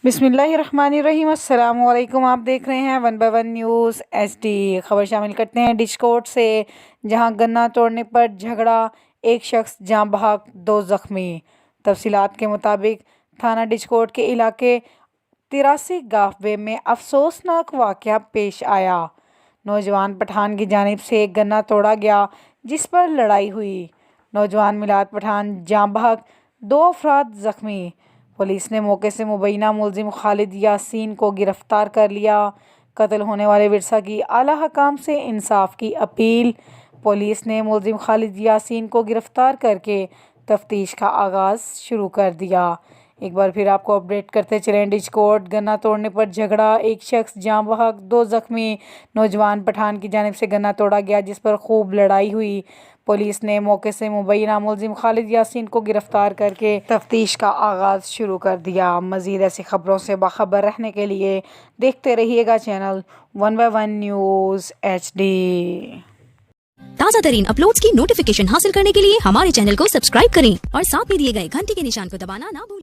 बिस्मिल्लाहिर्रहमानिर्रहीम। अस्सलाम वालेकुम। आप देख रहे हैं 1 बाय 1 न्यूज़ HD। खबर शामिल करते हैं डिशकोट से, जहां गन्ना तोड़ने पर झगड़ा, एक शख्स जाँ बहक, 2 जख्मी। तफसीलात के मुताबिक थाना डिशकोट के इलाके 83 गाफवे में अफसोसनाक वाक़या पेश आया। नौजवान पठान की जानिब से एक गन्ना तोड़ा गया, जिस पर लड़ाई हुई। नौजवान मिलाद पठान जाँ बहक, 2 अफराद जख्मी। पुलिस ने मौके से मुबैना मुलजिम खालिद यासीन को गिरफ्तार कर लिया। कत्ल होने वाले विरसा की आला हकाम से इंसाफ की अपील। पुलिस ने मुलजिम खालिद यासीन को गिरफ्तार करके तफ्तीश का आगाज़ शुरू कर दिया। एक बार फिर आपको अपडेट करते चलें। डिशकोट गन्ना तोड़ने पर झगड़ा, एक शख्स जाँ बहक, 2 जख्मी। नौजवान पठान की जानिब से गन्ना तोड़ा गया, जिस पर खूब लड़ाई हुई। पुलिस ने मौके से मुबैना मुलजिम खालिद यासीन को गिरफ्तार करके तफ्तीश का आगाज़ शुरू कर दिया। मज़ीद ऐसी खबरों से बाखबर रहने के लिए देखते रहिएगा चैनल 1 बाय 1 न्यूज़ HD। ताज़ा तरीन अपलोड्स की नोटिफिकेशन हासिल करने के लिए हमारे चैनल को सब्सक्राइब करें और साथ में दिए गए घंटी के निशान को दबाना ना भूलें।